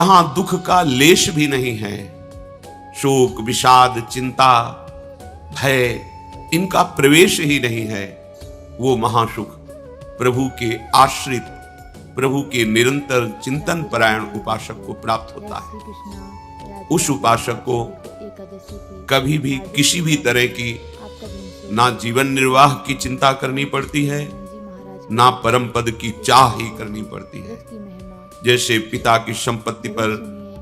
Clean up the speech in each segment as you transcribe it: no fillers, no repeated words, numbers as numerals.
जहां दुख का लेश भी नहीं है, शोक विषाद चिंता भय इनका प्रवेश ही नहीं है, वो महासुख प्रभु के आश्रित, प्रभु के निरंतर चिंतन परायण उपासक को प्राप्त होता है। उस उपासक को कभी भी किसी भी तरह की ना जीवन निर्वाह की चिंता करनी पड़ती है, ना परम पद की चाह ही करनी पड़ती है। जैसे पिता की संपत्ति पर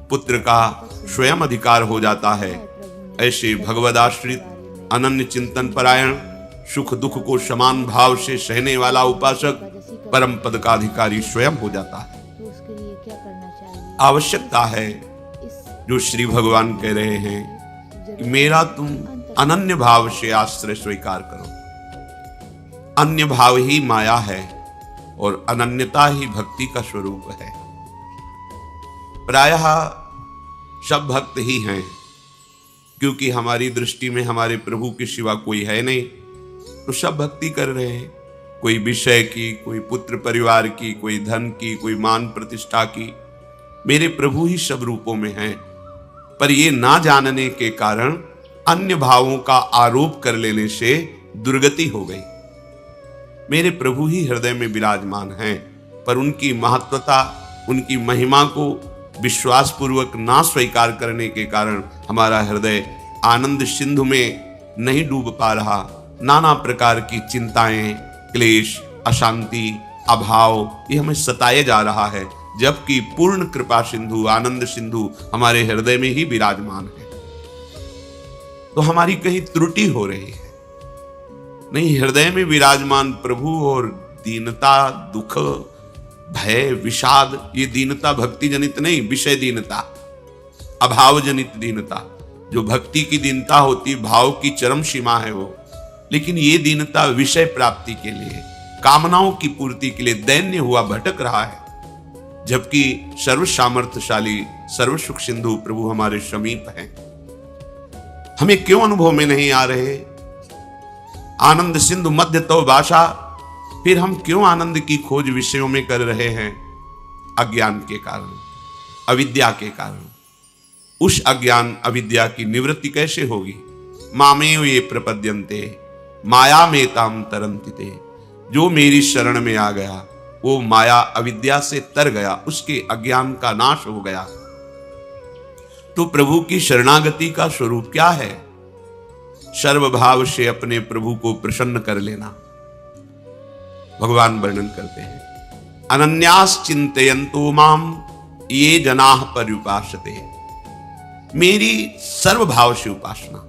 पुत्र का स्वयं अधिकार हो जाता है, ऐसे भगवदाश्रित अनन्य चिंतन परायण सुख दुख को समान भाव से सहने वाला उपासक परम पद का अधिकारी स्वयं हो जाता है। आवश्यकता है जो श्री भगवान कह रहे हैं कि मेरा तुम अनन्य भाव से आश्रय स्वीकार करो। अन्य भाव ही माया है और अनन्यता ही भक्ति का स्वरूप है। प्रायः सब भक्त ही हैं, क्योंकि हमारी दृष्टि में हमारे प्रभु के सिवा कोई है नहीं, तो सब भक्ति कर रहे हैं। कोई विषय की, कोई पुत्र परिवार की, कोई धन की, कोई मान प्रतिष्ठा की, मेरे प्रभु ही सब रूपों में हैं। पर ये ना जानने के कारण अन्य भावों का आरोप कर लेने से दुर्गति हो गई। मेरे प्रभु ही हृदय में विराजमान हैं, पर उनकी महत्वता, उनकी महिमा को विश्वास पूर्वक ना स्वीकार करने के कारण हमारा हृदय आनंद सिंधु में नहीं डूब पा रहा। नाना प्रकार की चिंताएं, क्लेश, अशांति, अभाव ये हमें सताए जा रहा है, जबकि पूर्ण कृपा सिंधु, आनंद सिंधु हमारे हृदय में ही विराजमान है। तो हमारी कहीं त्रुटि हो रही है। नहीं, हृदय में विराजमान प्रभु और दीनता, दुख, भय, विषाद, ये दीनता भक्ति जनित नहीं, विषय दीनता, अभाव जनित दीनता। जो भक्ति की दीनता होती, भाव की चरम सीमा है वो, लेकिन ये दीनता विषय प्राप्ति के लिए, कामनाओं की पूर्ति के लिए दैन्य हुआ भटक रहा है, जबकि सर्व सामर्थ्यशाली, सर्व सुख सिंधु प्रभु हमारे समीप हैं। हमें क्यों अनुभव में नहीं आ रहे? आनंद सिंधु मध्य तो भाषा, फिर हम क्यों आनंद की खोज विषयों में कर रहे हैं? अज्ञान के कारण, अविद्या के कारण। उस अज्ञान अविद्या की निवृत्ति कैसे होगी? मामेव ये प्रपद्यन्ते माया में ताम तरन्ति। जो मेरी शरण में आ गया वो माया अविद्या से तर गया, उसके अज्ञान का नाश हो गया। तो प्रभु की शरणागति का स्वरूप क्या है? सर्वभाव से अपने प्रभु को प्रसन्न कर लेना। भगवान वर्णन करते हैं, अनन्यास चिंतयन्तो माम ये जनाः पर्युपासते। मेरी सर्वभाव से उपासना,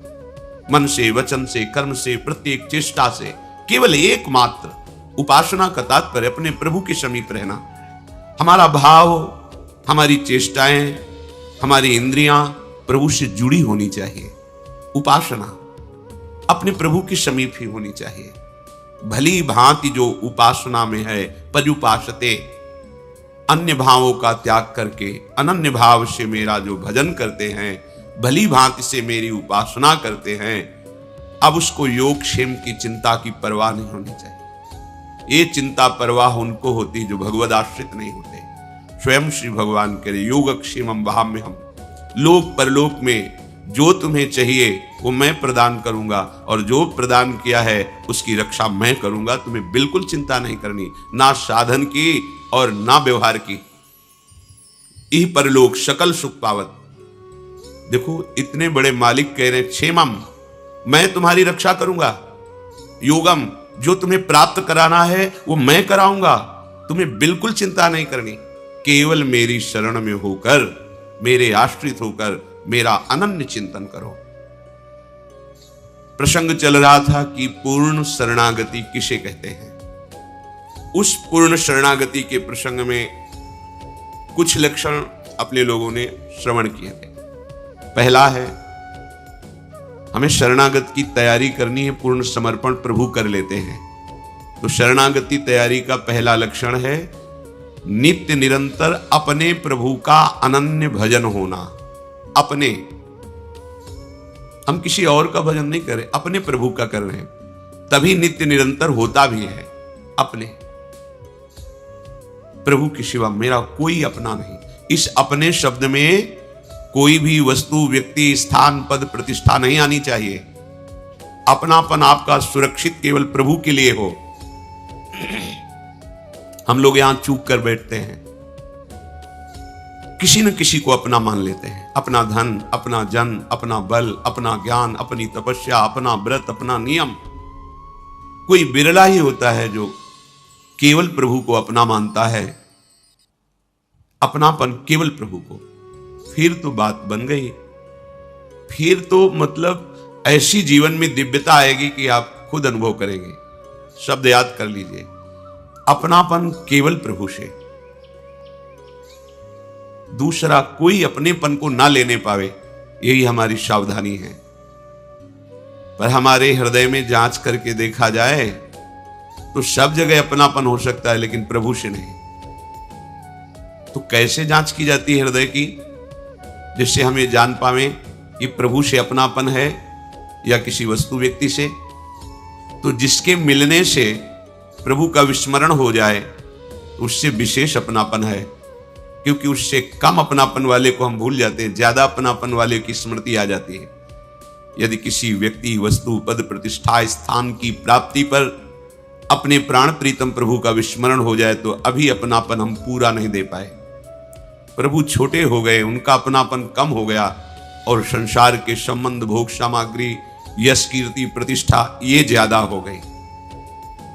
मन से, वचन से, कर्म से, प्रत्येक चेष्टा से, केवल एकमात्र उपासना का तात्पर्य अपने प्रभु के समीप रहना। हमारा भाव, हमारी चेष्टाएं, हमारी इंद्रियां प्रभु से जुड़ी होनी चाहिए। उपासना अपने प्रभु के समीप ही होनी चाहिए। भली भांति जो उपासना में है, पर्युपासते, अन्य भावों का त्याग करके अनन्य भाव से मेरा जो भजन करते हैं, भली भांति से मेरी उपासना करते हैं, अब उसको योग क्षेम की चिंता की परवाह नहीं होनी चाहिए। ये चिंता परवाह उनको होती जो भगवद आश्रित नहीं होते। स्वयं श्री भगवान करे, योग क्षेमम वहाम्य हम, लोक परलोक में जो तुम्हें चाहिए वो मैं प्रदान करूंगा, और जो प्रदान किया है उसकी रक्षा मैं करूंगा। तुम्हें बिल्कुल चिंता नहीं करनी, ना साधन की और ना व्यवहार की। इह परलोक सकल सुख पावत। देखो, इतने बड़े मालिक कह रहे हैं, क्षेमम, मैं तुम्हारी रक्षा करूंगा। योगम, जो तुम्हें प्राप्त कराना है वो मैं कराऊंगा। तुम्हें बिल्कुल चिंता नहीं करनी, केवल मेरी शरण में होकर, मेरे आश्रित होकर मेरा अनन्य चिंतन करो। प्रसंग चल रहा था कि पूर्ण शरणागति किसे कहते हैं। उस पूर्ण शरणागति के प्रसंग में कुछ लक्षण अपने लोगों ने श्रवण किए थे। पहला है, हमें शरणागत की तैयारी करनी है, पूर्ण समर्पण प्रभु कर लेते हैं। तो शरणागति तैयारी का पहला लक्षण है नित्य निरंतर अपने प्रभु का अनन्य भजन होना। अपने, हम किसी और का भजन नहीं कर रहे, अपने प्रभु का कर रहे हैं, तभी नित्य निरंतर होता भी है। अपने प्रभु के सिवा मेरा कोई अपना नहीं, इस अपने शब्द में कोई भी वस्तु, व्यक्ति, स्थान, पद, प्रतिष्ठा नहीं आनी चाहिए। अपनापन आपका सुरक्षित केवल प्रभु के लिए हो। हम लोग यहां चूक कर बैठते हैं, किसी न किसी को अपना मान लेते हैं। अपना धन, अपना जन, अपना बल, अपना ज्ञान, अपनी तपस्या, अपना व्रत, अपना नियम। कोई बिरला ही होता है जो केवल प्रभु को अपना मानता है, अपनापन केवल प्रभु को। फिर तो बात बन गई। फिर तो मतलब ऐसी जीवन में दिव्यता आएगी कि आप खुद अनुभव करेंगे। शब्द याद कर लीजिए, अपनापन केवल प्रभु से। दूसरा कोई अपनेपन को ना लेने पावे, यही हमारी सावधानी है। पर हमारे हृदय में जांच करके देखा जाए तो सब जगह अपनापन हो सकता है, लेकिन प्रभु से नहीं। तो कैसे जांच की जाती है हृदय की, जिससे हम ये जान पावे कि प्रभु से अपनापन है या किसी वस्तु, व्यक्ति से? तो जिसके मिलने से प्रभु का विस्मरण हो जाए उससे विशेष अपनापन है, क्योंकि उससे कम अपनापन वाले को हम भूल जाते हैं, ज्यादा अपनापन वाले की स्मृति आ जाती है। यदि किसी व्यक्ति, वस्तु, पद, प्रतिष्ठा, स्थान की प्राप्ति पर अपने प्राण प्रीतम प्रभु का विस्मरण हो जाए तो अभी अपनापन हम पूरा नहीं दे पाए। प्रभु छोटे हो गए, उनका अपनापन कम हो गया, और संसार के संबंध, भोग सामग्री, यश, कीर्ति, प्रतिष्ठा ये ज्यादा हो गई।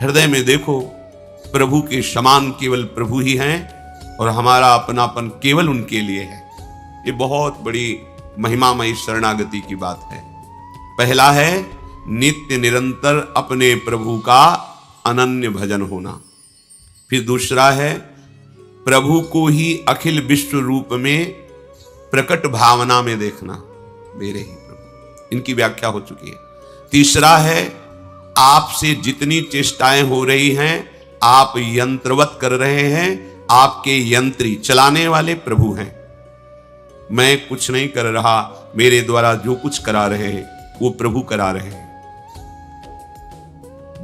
हृदय में देखो, प्रभु के समान केवल प्रभु ही हैं और हमारा अपनापन केवल उनके लिए है। ये बहुत बड़ी महिमामयी शरणागति की बात है। पहला है नित्य निरंतर अपने प्रभु का अनन्य भजन होना। फिर दूसरा है प्रभु को ही अखिल विश्व रूप में प्रकट भावना में देखना, मेरे ही प्रभु। इनकी व्याख्या हो चुकी है। तीसरा है आपसे जितनी चेष्टाएं हो रही हैं, आप यंत्रवत कर रहे हैं, आपके यंत्री, चलाने वाले प्रभु हैं। मैं कुछ नहीं कर रहा, मेरे द्वारा जो कुछ करा रहे हैं वो प्रभु करा रहे हैं।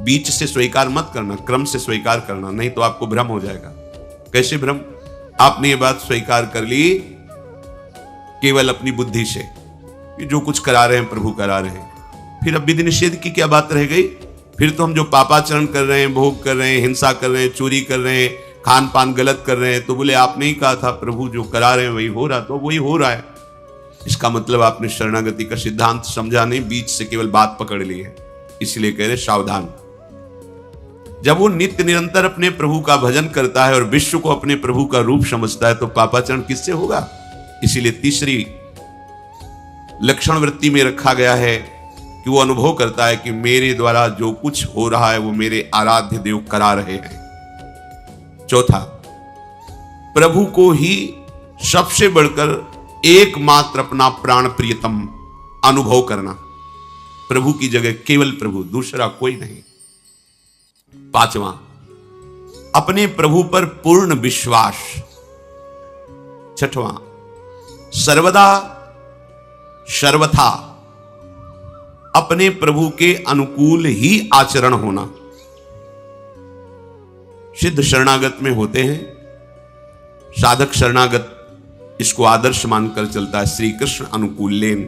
बीच से स्वीकार मत करना, क्रम से स्वीकार करना, नहीं तो आपको भ्रम हो जाएगा। कैसे भ्रम? आपने ये बात स्वीकार कर ली केवल अपनी बुद्धि से कि जो कुछ करा रहे हैं प्रभु करा रहे हैं, फिर अब विधि निषेध की क्या बात रह गई? फिर तो हम जो पापाचरण कर रहे हैं, भोग कर रहे हैं, हिंसा कर रहे हैं, चोरी कर रहे हैं, खान पान गलत कर रहे हैं, तो बोले आपने ही कहा था प्रभु जो करा रहे हैं वही हो रहा, तो वही हो रहा है। इसका मतलब आपने शरणागति का सिद्धांत समझा नहीं, बीच से केवल बात पकड़ ली है। इसलिए कह रहे सावधान। जब वो नित्य निरंतर अपने प्रभु का भजन करता है और विश्व को अपने प्रभु का रूप समझता है तो पापाचरण किससे होगा? इसीलिए तीसरी लक्षण वृत्ति में रखा गया है कि वो अनुभव करता है कि मेरे द्वारा जो कुछ हो रहा है वो मेरे आराध्य देव करा रहे हैं। चौथा, प्रभु को ही सबसे बढ़कर एकमात्र अपना प्राण प्रियतम अनुभव करना। प्रभु की जगह केवल प्रभु, दूसरा कोई नहीं। पांचवा, अपने प्रभु पर पूर्ण विश्वास। छठवां, सर्वदा सर्वथा अपने प्रभु के अनुकूल ही आचरण होना। सिद्ध शरणागत में होते हैं, साधक शरणागत इसको आदर्श मानकर चलता है, श्री कृष्ण अनुकूल लेन।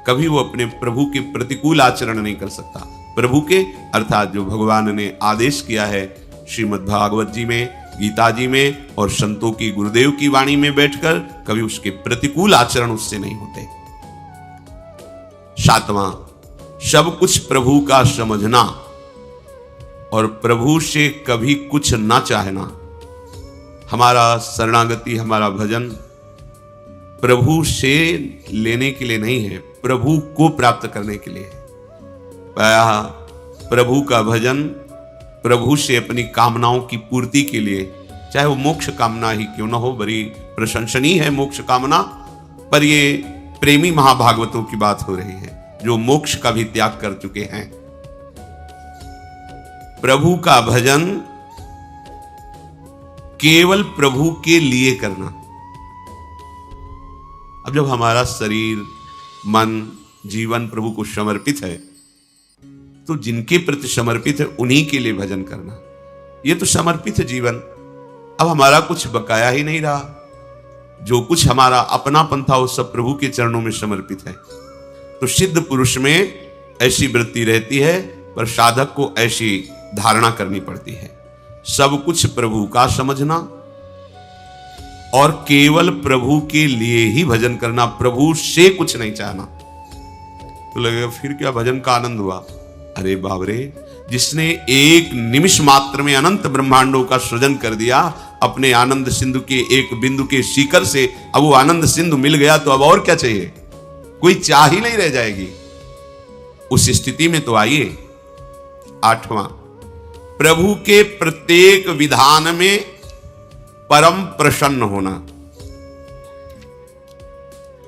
कभी वो अपने प्रभु के प्रतिकूल आचरण नहीं कर सकता। प्रभु के अर्थात जो भगवान ने आदेश किया है श्रीमद् भागवत जी में, गीता जी में और संतों की, गुरुदेव की वाणी में बैठकर, कभी उसके प्रतिकूल आचरण उससे नहीं होते। सातवां, सब कुछ प्रभु का समझना और प्रभु से कभी कुछ ना चाहना। हमारा शरणागति, हमारा भजन प्रभु से लेने के लिए नहीं है, प्रभु को प्राप्त करने के लिए है। प्रभु का भजन प्रभु से अपनी कामनाओं की पूर्ति के लिए, चाहे वो मोक्ष कामना ही क्यों ना हो, बड़ी प्रशंसनीय है मोक्ष कामना, पर ये प्रेमी महाभागवतों की बात हो रही है जो मोक्ष का भी त्याग कर चुके हैं। प्रभु का भजन केवल प्रभु के लिए करना। अब जब हमारा शरीर, मन, जीवन प्रभु को समर्पित है तो जिनके प्रति समर्पित है उन्हीं के लिए भजन करना। ये तो समर्पित है जीवन। अब हमारा कुछ बकाया ही नहीं रहा, जो कुछ हमारा अपनापन था वो सब प्रभु के चरणों में समर्पित है। तो सिद्ध पुरुष में ऐसी वृत्ति रहती है, पर साधक को ऐसी धारणा करनी पड़ती है, सब कुछ प्रभु का समझना और केवल प्रभु के लिए ही भजन करना, प्रभु से कुछ नहीं चाहना। तो लगेगा फिर क्या भजन का आनंद हुआ? अरे बाबरे, जिसने एक निमिष मात्र में अनंत ब्रह्मांडों का सृजन कर दिया, अपने आनंद सिंधु के एक बिंदु के शिखर से अब वो आनंद सिंधु मिल गया, तो अब और क्या चाहिए? कोई चाह ही नहीं रह जाएगी। उस स्थिति में तो आइए, 8वां, प्रभु के प्रत्येक विधान में परम प्रसन्न होना।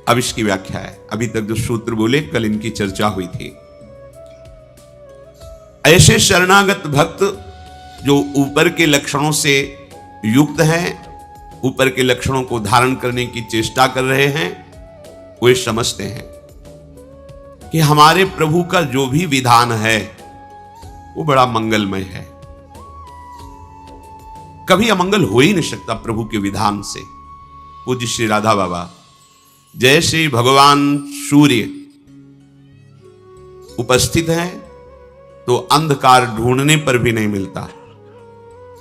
अब इसकी व्याख्या है। अभी तक जो सूत्र बोले कल इनकी चर्चा हुई थी। ऐसे शरणागत भक्त जो ऊपर के लक्षणों से युक्त हैं, ऊपर के लक्षणों को धारण करने की चेष्टा कर रहे हैं, वे समझते हैं कि हमारे प्रभु का जो भी विधान है वो बड़ा मंगलमय है। कभी अमंगल हो ही नहीं सकता प्रभु के विधान से। पूज्य श्री राधा बाबा, जैसे भगवान सूर्य उपस्थित है तो अंधकार ढूंढने पर भी नहीं मिलता,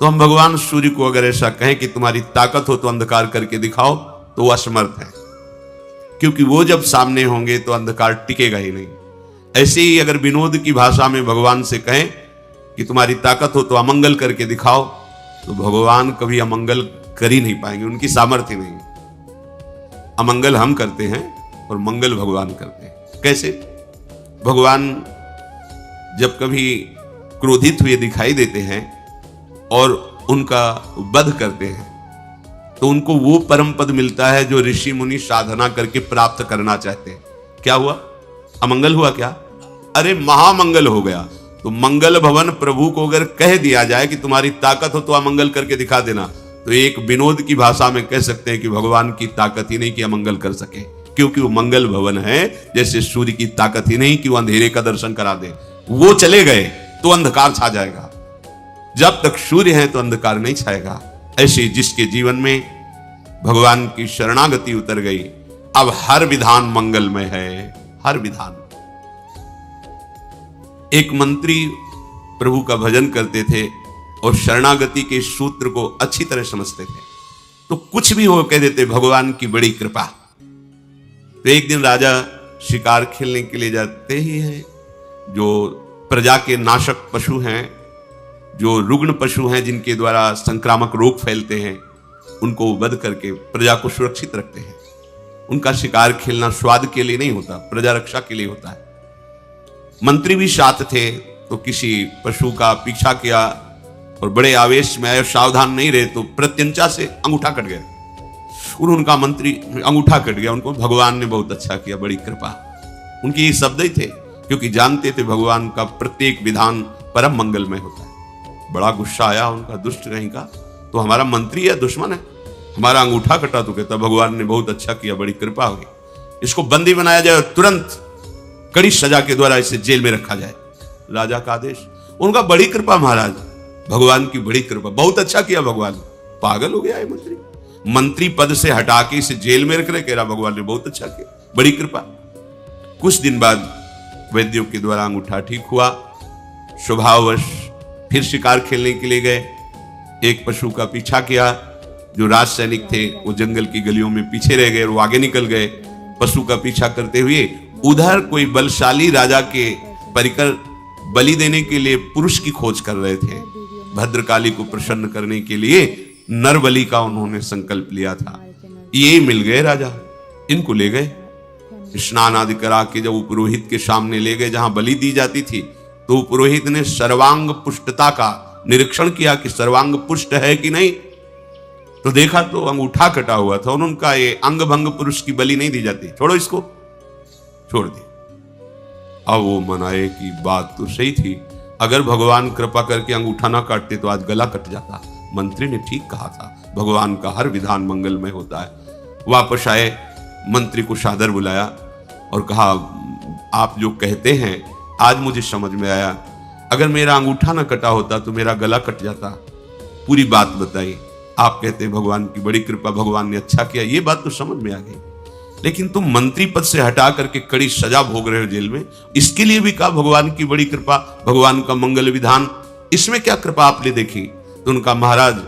तो हम भगवान सूर्य को अगर ऐसा कहें कि तुम्हारी ताकत हो तो अंधकार करके दिखाओ, तो वो असमर्थ है, क्योंकि वो जब सामने होंगे तो अंधकार टिकेगा ही नहीं। ऐसे ही अगर विनोद की भाषा में भगवान से कहें कि तुम्हारी ताकत हो तो अमंगल करके दिखाओ, तो भगवान कभी अमंगल कर ही नहीं पाएंगे, उनकी सामर्थ्य नहीं। अमंगल हम करते हैं और मंगल भगवान करते हैं। कैसे? भगवान जब कभी क्रोधित हुए दिखाई देते हैं और उनका वध करते हैं, तो उनको वो परम पद मिलता है जो ऋषि मुनि साधना करके प्राप्त करना चाहते हैं। क्या हुआ? अमंगल हुआ क्या? अरे महामंगल हो गया। तो मंगल भवन प्रभु को अगर कह दिया जाए कि तुम्हारी ताकत हो तो अमंगल करके दिखा देना, तो एक विनोद की भाषा में कह सकते हैं कि भगवान की ताकत ही नहीं कि अमंगल कर सके, क्योंकि वो मंगल भवन है। जैसे सूर्य की ताकत ही नहीं कि वो अंधेरे का दर्शन करा दे, वो चले गए तो अंधकार छा जाएगा। जब तक सूर्य है तो अंधकार नहीं छाएगा। ऐसे जिसके जीवन में भगवान की शरणागति उतर गई, अब हर विधान मंगलमय है, हर विधान। एक मंत्री प्रभु का भजन करते थे और शरणागति के सूत्र को अच्छी तरह समझते थे, तो कुछ भी हो कह देते भगवान की बड़ी कृपा। तो एक दिन राजा शिकार खेलने के लिए जाते ही हैं, जो प्रजा के नाशक पशु हैं, जो रुग्ण पशु हैं, जिनके द्वारा संक्रामक रोग फैलते हैं, उनको वध करके प्रजा को सुरक्षित रखते हैं। उनका शिकार खेलना स्वाद के लिए नहीं होता, प्रजा रक्षा के लिए होता है। मंत्री भी साथ थे, तो किसी पशु का पीछा किया और बड़े आवेश में आए, सावधान नहीं रहे तो प्रत्यंचा से अंगूठा कट गया। उनका मंत्री अंगूठा कट गया, उनको भगवान ने बहुत अच्छा किया, बड़ी कृपा। उनके ये शब्द ही थे, क्योंकि जानते थे भगवान का प्रत्येक विधान परम मंगलमय होता है। बड़ा गुस्सा आया उनका, दुष्ट कहीं का, तो हमारा मंत्री है दुश्मन है, हमारा अंगूठा कटा, तो कहता भगवान ने बहुत अच्छा किया, बड़ी कृपा हुई, इसको बंदी बनाया जाए और तुरंत कड़ी सजा के द्वारा इसे जेल में रखा जाए। राजा का आदेश। उनका बड़ी कृपा महाराज, भगवान की बड़ी कृपा, बहुत अच्छा किया भगवान। पागल हो गया है मंत्री, मंत्री पद से हटा के इसे जेल में रख रहे, कह रहा भगवान ने बहुत अच्छा किया, बड़ी कृपा। कुछ दिन बाद वैद्यों के द्वारा अंगूठा ठीक हुआ। स्वभाववश फिर शिकार खेलने के लिए गए। एक पशु का पीछा किया, जो राज सैनिक थे वो जंगल की गलियों में पीछे रह गए और वो आगे निकल गए। पशु का पीछा करते हुए उधर कोई बलशाली राजा के परिकर बलि देने के लिए पुरुष की खोज कर रहे थे। भद्रकाली को प्रसन्न करने के लिए नर बलि का उन्होंने संकल्प लिया था। ये मिल गए राजा, इनको ले गए, स्नान आदि करा के जब पुरोहित के सामने ले गए जहां बलि दी जाती थी, तो पुरोहित ने सर्वांग पुष्टता का निरीक्षण किया कि सर्वांग पुष्ट है कि नहीं। तो देखा तो अंगूठा कटा हुआ था। उन्होंने कहा ये अंग भंग पुरुष की बलि नहीं दी जाती, छोड़ो इसको, छोड़ दी। अब वो मनाए कि बात तो सही थी, अगर भगवान कृपा करके अंगूठा ना काटते तो आज गला कट जाता। मंत्री ने ठीक कहा था, भगवान का हर विधान मंगलमय होता है। वापस आए, मंत्री को सादर बुलाया और कहा आप जो कहते हैं आज मुझे समझ में आया, अगर मेरा अंगूठा ना कटा होता तो मेरा गला कट जाता। पूरी बात बताई। आप कहते हैं भगवान की बड़ी कृपा, भगवान ने अच्छा किया, ये बात तो समझ में आ गई, लेकिन तुम मंत्री पद से हटा करके कड़ी सजा भोग रहे हो जेल में, इसके लिए भी कहा भगवान की बड़ी कृपा, भगवान का मंगल विधान, इसमें क्या कृपा आपने देखी? तो उनका महाराज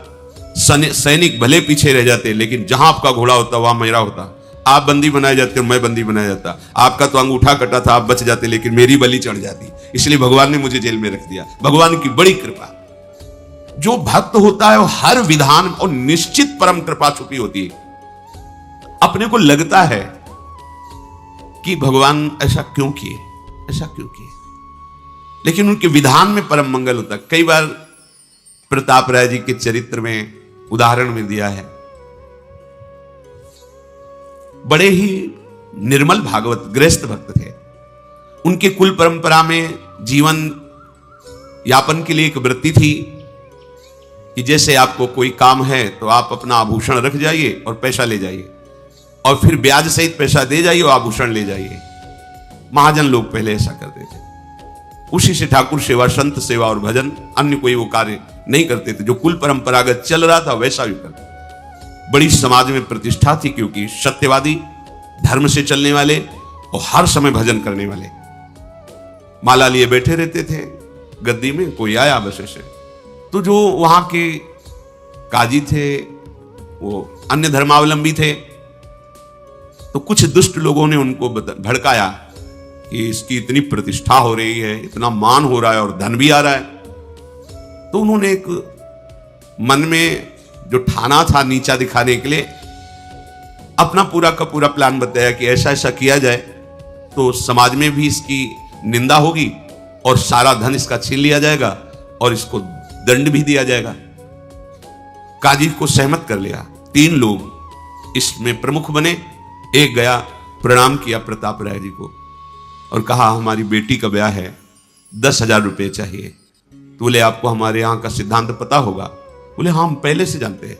सैनिक भले पीछे रह जाते, लेकिन जहां आपका घोड़ा होता वहां मेरा होता। आप बंदी बनाए जाते हो, मैं बंदी बनाया जाता। आपका तो अंगूठा कटा था, आप बच जाते, लेकिन मेरी बलि चढ़ जाती। इसलिए भगवान ने मुझे जेल में रख दिया। भगवान की बड़ी कृपा। जो भक्त होता है वो हर विधान और निश्चित परम कृपा छुपी होती है। अपने को लगता है कि भगवान ऐसा क्यों किए, ऐसा क्यों किए, लेकिन उनके विधान में परम मंगल होता है। कई बार प्रताप राय जी के चरित्र में उदाहरण में दिया है, बड़े ही निर्मल भागवत गृहस्थ भक्त थे। उनके कुल परंपरा में जीवन यापन के लिए एक वृत्ति थी कि जैसे आपको कोई काम है तो आप अपना आभूषण रख जाइए और पैसा ले जाइए, और फिर ब्याज सहित पैसा दे जाइए और आभूषण ले जाइए। महाजन लोग पहले ऐसा करते थे। उसी से ठाकुर सेवा, संत सेवा और भजन, अन्य कोई वो कार्य नहीं करते थे। जो कुल परंपरागत चल रहा था वैसा भी करते। बड़ी समाज में प्रतिष्ठा थी, क्योंकि सत्यवादी, धर्म से चलने वाले और हर समय भजन करने वाले। माला लिए बैठे रहते थे गद्दी में, कोई आया बस ऐसे। तो जो वहां के काजी थे वो अन्य धर्मावलंबी थे, तो कुछ दुष्ट लोगों ने उनको भड़काया कि इसकी इतनी प्रतिष्ठा हो रही है, इतना मान हो रहा है और धन भी आ रहा है। तो उन्होंने एक मन में जो ठाना था नीचा दिखाने के लिए, अपना पूरा का पूरा प्लान बताया कि ऐसा ऐसा किया जाए तो समाज में भी इसकी निंदा होगी और सारा धन इसका छीन लिया जाएगा और इसको दंड भी दिया जाएगा। काजी को सहमत कर लिया। 3 लोग इसमें प्रमुख बने। एक गया, प्रणाम किया प्रताप राय जी को और कहा हमारी बेटी का ब्याह है, 10,000 रुपये चाहिए। तो बोले आपको हमारे यहाँ का सिद्धांत पता होगा? बोले हाँ, हम पहले से जानते हैं।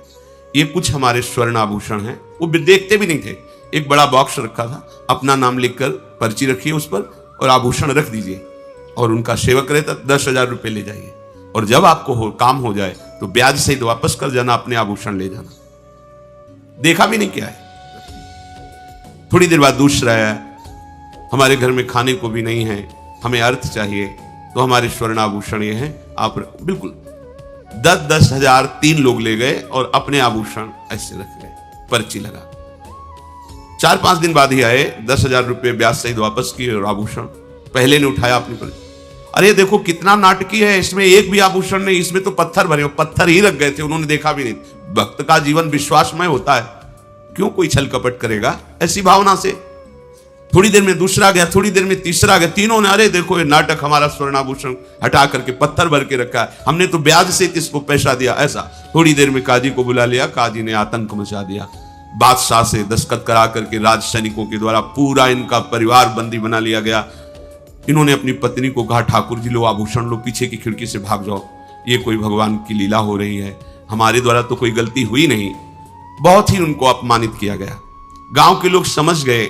ये कुछ हमारे स्वर्ण आभूषण हैं, वो देखते भी नहीं थे। एक बड़ा बॉक्स रखा था, अपना नाम लिखकर पर्ची रखिए उस पर और आभूषण रख दीजिए, और उनका सेवक रहता 10,000 रुपये ले जाइए, और जब आपको काम हो जाए तो ब्याज सहित वापस कर जाना, अपने आभूषण ले जाना। देखा भी नहीं क्या है। थोड़ी देर बाद दूसरा आया, हमारे घर में खाने को भी नहीं है, हमें अर्थ चाहिए, तो हमारे स्वर्ण आभूषण ये हैं, आप बिल्कुल 10,000 3 लोग ले गए और अपने आभूषण ऐसे रख गए, पर्ची लगा। 4-5 दिन बाद ही आए, 10,000 रुपये ब्याज सहित वापस किए और आभूषण पहले ने उठाया अपनी पर्ची। अरे देखो कितना नाटकी है, इसमें एक भी आभूषण नहीं, इसमें तो पत्थर भरे, पत्थर ही रख गए थे, उन्होंने देखा भी नहीं। भक्त का जीवन विश्वासमय होता है, क्यों कोई छल कपट करेगा ऐसी भावना से। थोड़ी देर में दूसरा गया, थोड़ी देर में तीसरा गया, तीनों ने अरे देखो ये नाटक, हमारा स्वर्णाभूषण हटा करके पत्थर भर के रखा है, हमने तो ब्याज से इसको पैसा दिया, ऐसा। थोड़ी देर में काजी को बुला लिया, काजी ने आतंक मचा दिया। बादशाह से दस्तखत करा करके राज सैनिकों के द्वारा पूरा इनका परिवार बंदी बना लिया गया। इन्होंने अपनी पत्नी को कहा ठाकुर जी लो आभूषण लो, पीछे की खिड़की से भाग जाओ, ये कोई भगवान की लीला हो रही है, हमारे द्वारा तो कोई गलती हुई नहीं। बहुत ही उनको अपमानित किया गया। गांव के लोग समझ गए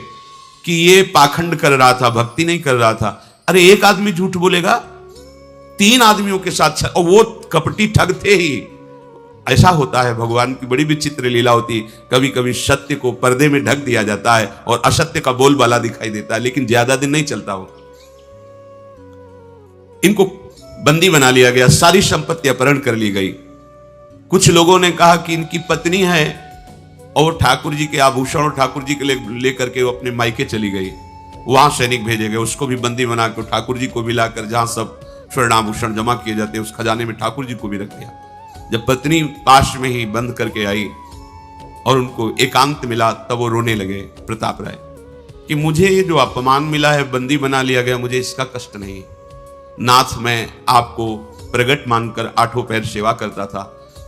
कि ये पाखंड कर रहा था, भक्ति नहीं कर रहा था। अरे एक आदमी झूठ बोलेगा, 3 आदमियों के साथ, और वो कपटी ठग थे ही। ऐसा होता है, भगवान की बड़ी विचित्र लीला होती है। कभी कभी सत्य को पर्दे में ढक दिया जाता है और असत्य का बोलबाला दिखाई देता है, लेकिन ज्यादा दिन नहीं चलता वो। इनको बंदी बना लिया गया, सारी संपत्ति अपहरण कर ली गई। कुछ लोगों ने कहा कि इनकी पत्नी है और ठाकुर जी के आभूषण और ठाकुर जी के लेकर के वो अपने मायके चली गई। वहां सैनिक भेजे गए, उसको भी बंदी बनाकर ठाकुर जी को भी लाकर जहां सब स्वर्णाभूषण जमा किए जाते हैं उस खजाने में ठाकुर जी को भी रख दिया। जब पत्नी पास में ही बंद करके आई और उनको एकांत मिला, तब वो रोने लगे प्रताप राय कि मुझे जो अपमान मिला है, बंदी बना लिया गया, मुझे इसका कष्ट नहीं। नाथ, मैं आपको प्रगट मानकर 8 पैर सेवा करता था,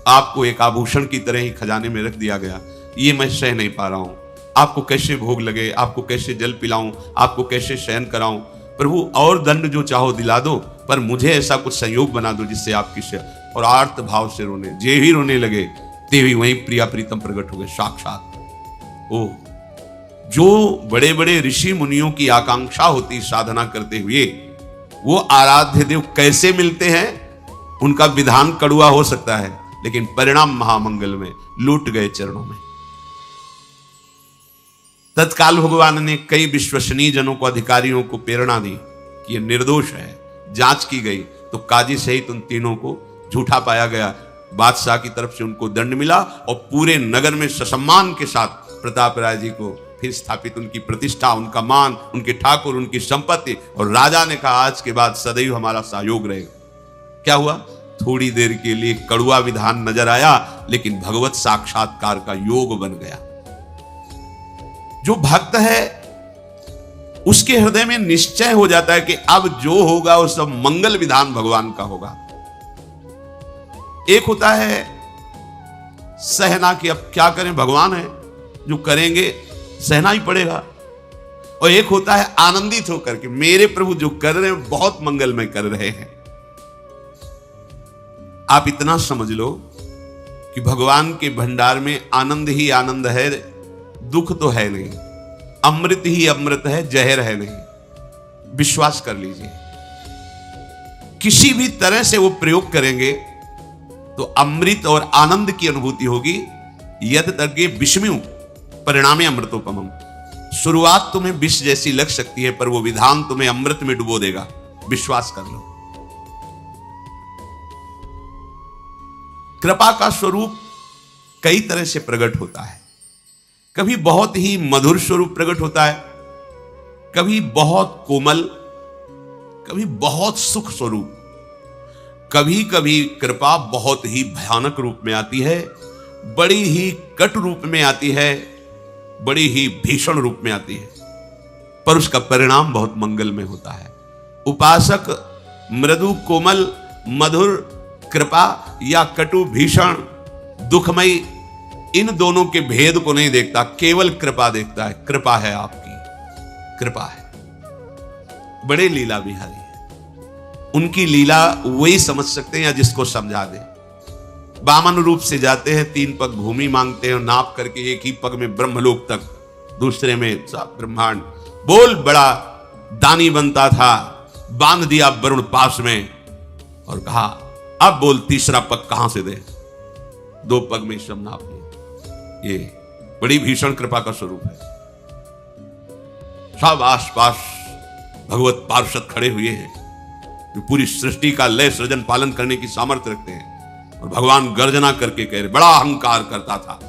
आपको एक आभूषण की तरह ही खजाने में रख दिया गया, ये मैं सह नहीं पा रहा हूं। आपको कैसे भोग लगे, आपको कैसे जल पिलाऊं, आपको कैसे शयन कराऊं। प्रभु और दंड जो चाहो दिला दो, पर मुझे ऐसा कुछ संयोग बना दो जिससे आपकी सेवा। और आर्त भाव से रोने, जे ही रोने लगे ते ही वहीं प्रिया प्रीतम प्रकट हो गए साक्षात। ओ, जो बड़े बड़े ऋषि मुनियों की आकांक्षा होती साधना करते हुए, वो आराध्य देव कैसे मिलते हैं, उनका विधान कड़ुआ हो सकता है, लेकिन परिणाम महामंगल में लूट गए चरणों में। तत्काल भगवान ने कई विश्वसनीय जनों को, अधिकारियों को प्रेरणा दी कि ये निर्दोष है। जांच की गई तो काजी सहित उन तीनों को झूठा पाया गया। बादशाह की तरफ से उनको दंड मिला और पूरे नगर में ससम्मान के साथ प्रताप राय जी को फिर स्थापित, उनकी प्रतिष्ठा, उनका मान, उनके ठाकुर, उनकी संपत्ति। और राजा ने कहा आज के बाद सदैव हमारा सहयोग रहेगा। क्या हुआ? थोड़ी देर के लिए कड़वा विधान नजर आया, लेकिन भगवत साक्षात्कार का योग बन गया। जो भक्त है उसके हृदय में निश्चय हो जाता है कि अब जो होगा वो सब मंगल विधान भगवान का होगा। एक होता है सहना कि अब क्या करें, भगवान है, जो करेंगे सहना ही पड़ेगा। और एक होता है आनंदित होकर के मेरे प्रभु जो कर रहे हैं बहुत मंगलमय कर रहे हैं। आप इतना समझ लो कि भगवान के भंडार में आनंद ही आनंद है, दुख तो है नहीं। अमृत ही अमृत है, जहर है नहीं। विश्वास कर लीजिए, किसी भी तरह से वो प्रयोग करेंगे तो अमृत और आनंद की अनुभूति होगी। यद तज्ञे विषम्यु परिणामे अमृतोपमम्। शुरुआत तुम्हें विष जैसी लग सकती है, पर वो विधान तुम्हें अमृत में डुबो देगा। विश्वास कर लो। कृपा का स्वरूप कई तरह से प्रकट होता है। कभी बहुत ही मधुर स्वरूप प्रकट होता है, कभी बहुत कोमल, कभी बहुत सुख स्वरूप, कभी कभी कृपा बहुत ही भयानक रूप में आती है, बड़ी ही कट रूप में आती है, बड़ी ही भीषण रूप में आती है, पर उसका परिणाम बहुत मंगलमय होता है। उपासक मृदु कोमल मधुर कृपा या कटु भीषण दुखमयी इन दोनों के भेद को नहीं देखता, केवल कृपा देखता है। कृपा है आपकी, कृपा है। बड़े लीला बिहारी है, उनकी लीला वही समझ सकते हैं या जिसको समझा दे। वामन रूप से जाते हैं, 3 पग भूमि मांगते हैं, नाप करके एक ही पग में ब्रह्मलोक तक, दूसरे में ब्रह्मांड। बोल बड़ा दानी बनता था, बांध दिया वरुण पास में और कहा अब बोल तीसरा पग कहां से दे। 2 पग में सब नाप लिया। ये बड़ी भीषण कृपा का स्वरूप है। सब आसपास भगवत पार्षद खड़े हुए हैं जो पूरी सृष्टि का लय सृजन पालन करने की सामर्थ्य रखते हैं। और भगवान गर्जना करके कह रहे, बड़ा अहंकार करता था,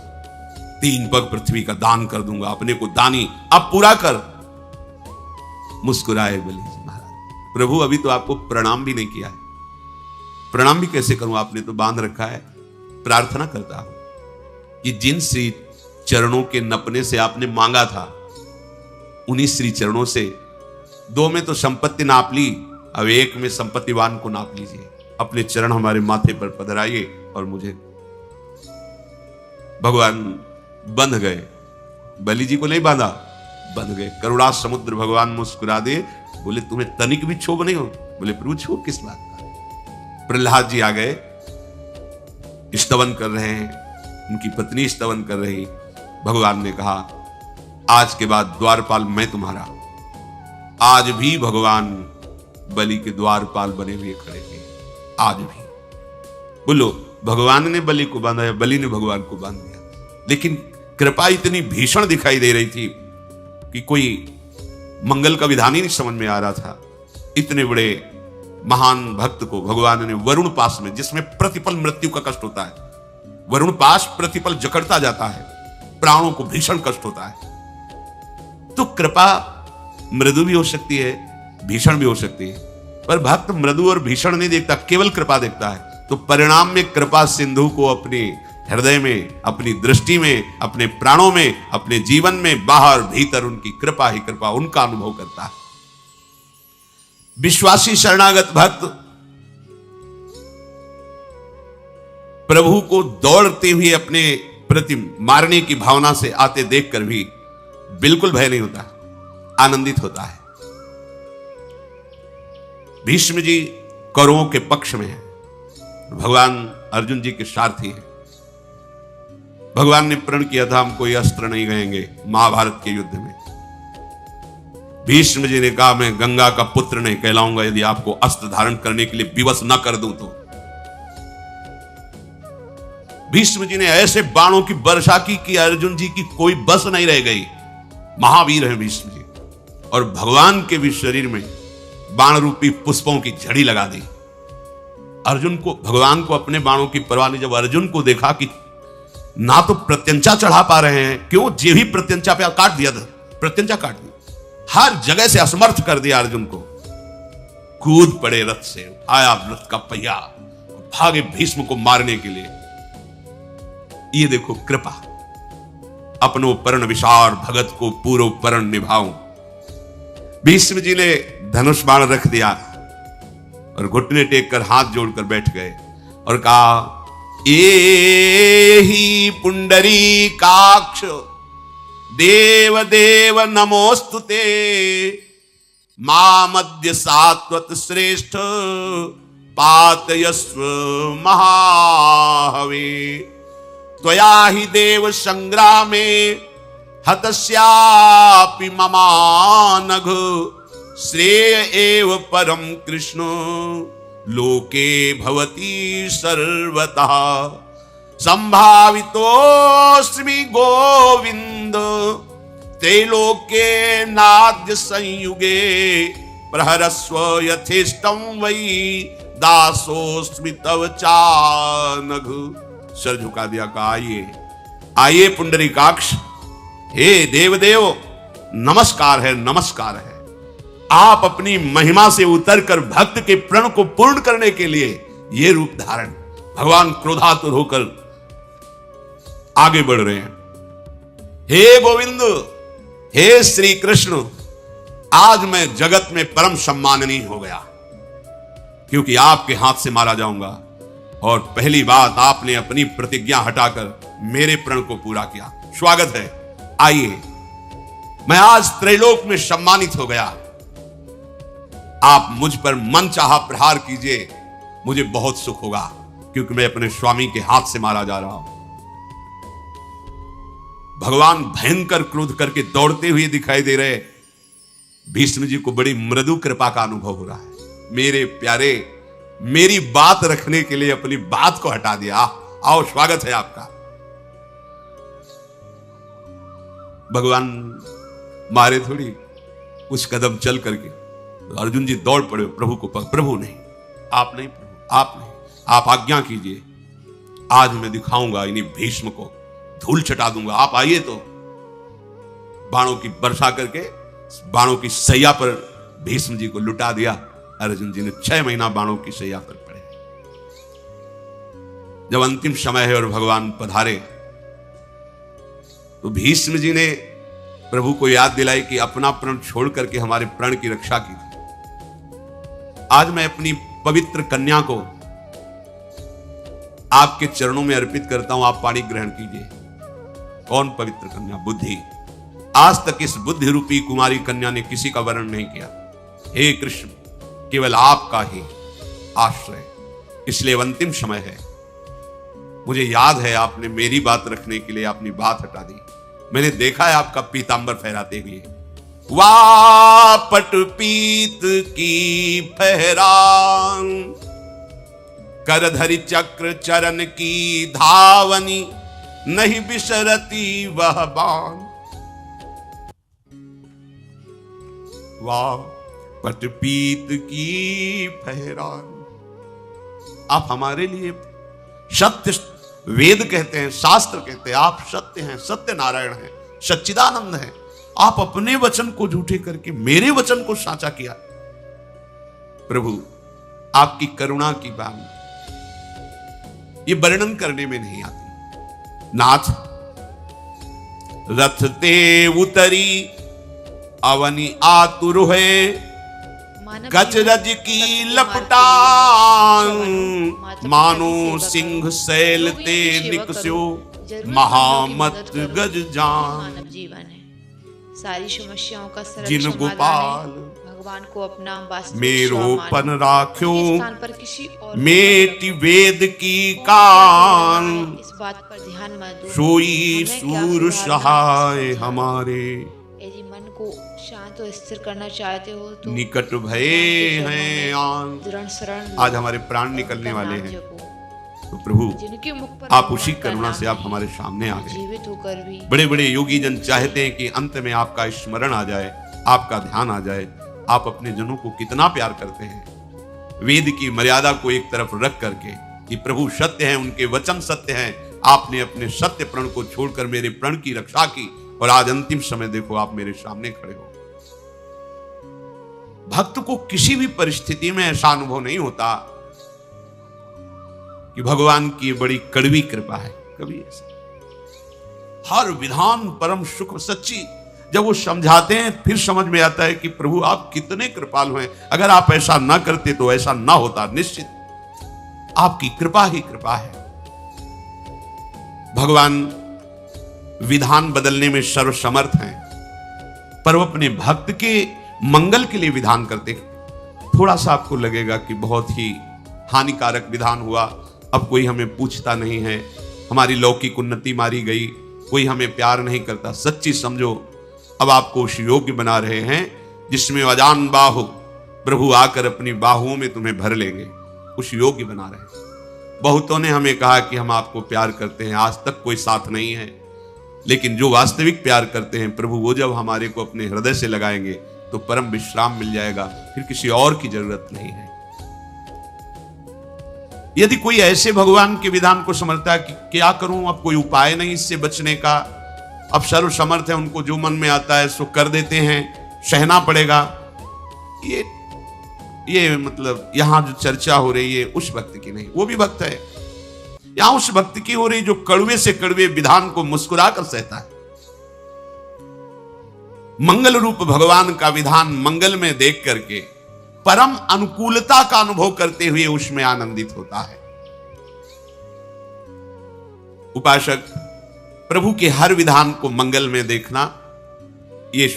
3 पग पृथ्वी का दान कर दूंगा, अपने को दानी अब पूरा कर। मुस्कुराए बलि जी महाराज, प्रभु अभी तो आपको प्रणाम भी नहीं किया है। प्रणाम भी कैसे करूं, आपने तो बांध रखा है। प्रार्थना करता हूं कि जिन श्री चरणों के नपने से आपने मांगा था, उन्हीं श्री चरणों से 2 में तो संपत्ति नाप ली, अब 1 में संपत्तिवान को नाप लीजिए। अपने चरण हमारे माथे पर पधराइए और मुझे। भगवान बंध गए, बलि जी को नहीं बांधा, बंध गए। करुणा समुद्र भगवान मुस्कुरा दे, बोले तुम्हें तनिक भी क्षोभ नहीं हो? बोले प्रभु क्षोभ किस बात का? प्रहलाद जी आ गए, स्तवन कर रहे हैं, उनकी पत्नी स्तवन कर रही। भगवान ने कहा आज के बाद द्वारपाल मैं तुम्हारा। आज भी भगवान बलि के द्वारपाल बने हुए खड़े थे, आज भी। बोलो, भगवान ने बलि को बांधा या बलि ने भगवान को बांध दिया? लेकिन कृपा इतनी भीषण दिखाई दे रही थी कि कोई मंगल का विधान ही नहीं समझ में आ रहा था। इतने बड़े महान भक्त को भगवान ने वरुण पास में, जिसमें प्रतिपल मृत्यु का कष्ट होता है, वरुण पास प्रतिपल जकड़ता जाता है, प्राणों को भीषण कष्ट होता है। तो कृपा मृदु भी हो सकती है, भीषण भी हो सकती है, पर भक्त मृदु और भीषण नहीं देखता, केवल कृपा देखता है। तो परिणाम में कृपा सिंधु को अपने हृदय में, अपनी दृष्टि में, अपने प्राणों में, अपने जीवन में, बाहर भीतर उनकी कृपा ही कृपा, उनका अनुभव करता है। विश्वासी शरणागत भक्त प्रभु को दौड़ते हुए अपने प्रति मारने की भावना से आते देखकर भी बिल्कुल भय नहीं होता, आनंदित होता है। भीष्म जी कौरवों के पक्ष में है, भगवान अर्जुन जी के सारथी हैं। भगवान ने प्रण किया था हम कोई अस्त्र नहीं गएंगे महाभारत के युद्ध में। भीष्म जी ने कहा मैं गंगा का पुत्र नहीं कहलाऊंगा यदि आपको अस्त्र धारण करने के लिए विवश न कर दूं तो। भीष्म जी ने ऐसे बाणों की वर्षा की कि अर्जुन जी की कोई बस नहीं रह गई। महावीर हैं भीष्म जी। और भगवान के भी शरीर में बाण रूपी पुष्पों की झड़ी लगा दी। अर्जुन को, भगवान को अपने बाणों की परवाह नहीं। जब अर्जुन को देखा कि ना तो प्रत्यंचा चढ़ा पा रहे हैं, क्यों जे भी प्रत्यंचा पे काट दिया था, प्रत्यंचा काट दी, हर जगह से असमर्थ कर दिया अर्जुन को। कूद पड़े रथ से, आया रथ का पहिया, भागे भीष्म को मारने के लिए। ये देखो कृपा, अपनो परण विशार भगत को पूरो परण निभाऊं। भीष्म जी ने धनुष बाण रख दिया और घुटने टेक कर हाथ जोड़कर बैठ गए और कहा, ये ही पुंडरी काक्ष देव देव नमोस्तुते, मामद्य सात्वत श्रेष्ठ पातयस्व महाहवे, त्वया हि देव संग्रामे हतस्यापि ममानघ, श्रेय एव परम कृष्ण लोके भवति सर्वतः, संभावितोऽस्मि गोविंद त्रैलोक्ये नाद्य संयुगे, प्रहरस्व यथेष्टं वै दासोऽस्मि तव चानघ। सर झुका दिया, कहा आइए आइए पुंडरीकाक्ष, हे देवदेव नमस्कार है, नमस्कार है। आप अपनी महिमा से उतरकर भक्त के प्रण को पूर्ण करने के लिए ये रूप धारण, भगवान क्रोधातुर होकर आगे बढ़ रहे हैं। हे गोविंद, हे श्री कृष्ण, आज मैं जगत में परम सम्माननीय हो गया, क्योंकि आपके हाथ से मारा जाऊंगा। और पहली बात, आपने अपनी प्रतिज्ञा हटाकर मेरे प्रण को पूरा किया। स्वागत है, आइए। मैं आज त्रैलोक में सम्मानित हो गया। आप मुझ पर मन चाहा प्रहार कीजिए, मुझे बहुत सुख होगा, क्योंकि मैं अपने स्वामी के हाथ से मारा जा रहा हूं। भगवान भयंकर क्रोध करके दौड़ते हुए दिखाई दे रहे। भीष्म जी को बड़ी मृदु कृपा का अनुभव हो रहा है। मेरे प्यारे, मेरी बात रखने के लिए अपनी बात को हटा दिया। आओ, स्वागत है आपका। भगवान मारे थोड़ी, कुछ कदम चल करके तो अर्जुन जी दौड़ पड़े प्रभु को। प्रभु नहीं, आप नहीं, प्रभु आप नहीं, आप आज्ञा कीजिए। आज मैं दिखाऊंगा इन्हीं भीष्म को, धूल चटा दूंगा। आप आइए। तो बाणों की वर्षा करके बाणों की सैया पर भीष्म जी को लुटा दिया। अर्जुन जी ने 6 महीना बाणों की सैया पर पड़े। जब अंतिम समय है और भगवान पधारे, तो भीष्म जी ने प्रभु को याद दिलाई कि अपना प्रण छोड़ करके हमारे प्रण की रक्षा की थी। आज मैं अपनी पवित्र कन्या को आपके चरणों में अर्पित करता हूं, आप पाणी ग्रहण कीजिए। कौन पवित्र कन्या? बुद्धि। आज तक इस बुद्धि रूपी कुमारी कन्या ने किसी का वर्ण नहीं किया। हे कृष्ण, केवल आपका ही आश्रय, इसलिए अंतिम समय है। मुझे याद है आपने मेरी बात रखने के लिए अपनी बात हटा दी। मैंने देखा है आपका पीतांबर फहराते हुए। वापट पीत की फहरान, करधरि चक्र चरण की धावनी, नहीं बिसरती वह बाण। वापट पीत की फहरान। आप हमारे लिए सत्य, वेद कहते हैं, शास्त्र कहते हैं, आप सत्य हैं, सत्य नारायण हैं, सच्चिदानंद हैं। आप अपने वचन को झूठे करके मेरे वचन को साचा किया। प्रभु, आपकी करुणा की बात ये वर्णन करने में नहीं आती। नाथ, रथ ते उतरी अवनी आतुर है, गजरज की लपटान, मानो सिंह सैल ते निकस्यो, महामत गज जान। मानव जीवन है, सारी समस्याओं का सरल जिन गोपाल भगवान को अपना वास्तविक मेरो पन राख्यो, स्थान पर किसी और मेटी वेद की कान, इस बात पर ध्यान मत दो। सोई सूर सहाय हमारे। यदि मन को शांत और स्थिर करना चाहते हो तो निकट भये हैं आन। दृढ़ शरण लो। आज हमारे प्राण निकलने वाले हैं। तो प्रभु जिनके मुख पर आप उसी भगवान का करुणा नाम से आप है, हमारे सामने आ गए। जीवित होकर भी बड़े बड़े योगी जन चाहते हैं कि अंत में आपका स्मरण आ जाए, आपका ध्यान आ जाए। आप अपने जनों को कितना प्यार करते हैं। वेद की मर्यादा को एक तरफ रख करके कि प्रभु सत्य है, उनके वचन सत्य हैं, आपने अपने सत्य प्रण को छोड़कर मेरे प्रण की रक्षा की और आज अंतिम समय देखो आप मेरे सामने खड़े हो। भक्त को किसी भी परिस्थिति में ऐसा अनुभव नहीं होता कि भगवान की बड़ी कड़वी कृपा है, कभी ऐसा। हर विधान परम सुख सच्ची। जब वो समझाते हैं फिर समझ में आता है कि प्रभु आप कितने कृपालु हैं। अगर आप ऐसा ना करते तो ऐसा ना होता। निश्चित आपकी कृपा ही कृपा है। भगवान विधान बदलने में सर्वसमर्थ हैं, पर वो अपने भक्त के मंगल के लिए विधान करते हैं। थोड़ा सा आपको लगेगा कि बहुत ही हानिकारक विधान हुआ, अब कोई हमें पूछता नहीं है, हमारी लौकिक उन्नति मारी गई, कोई हमें प्यार नहीं करता। सच्ची समझो, अब आपको उस योग्य बना रहे हैं जिसमें अजान बाहु प्रभु आकर अपनी बाहुओं में तुम्हें भर लेंगे। उस योग्य बना रहे हैं। बहुतों ने हमें कहा कि हम आपको प्यार करते हैं, आज तक कोई साथ नहीं है। लेकिन जो वास्तविक प्यार करते हैं प्रभु, वो जब हमारे को अपने हृदय से लगाएंगे तो परम विश्राम मिल जाएगा, फिर किसी और की जरूरत नहीं है। यदि कोई ऐसे भगवान के विधान को समझता है कि क्या करूं, अब कोई उपाय नहीं इससे बचने का, अब सर्व समर्थ है, उनको जो मन में आता है सो कर देते हैं, सहना पड़ेगा, ये मतलब यहां जो चर्चा हो रही है उस भक्त की नहीं। वो भी भक्त है, यहां उस भक्त की हो रही जो कड़वे से कड़वे विधान को मुस्कुरा कर सहता है। मंगल रूप भगवान का विधान मंगल में देख करके परम अनुकूलता का अनुभव करते हुए उसमें आनंदित होता है। उपासक प्रभु के हर विधान को मंगल में देखना ये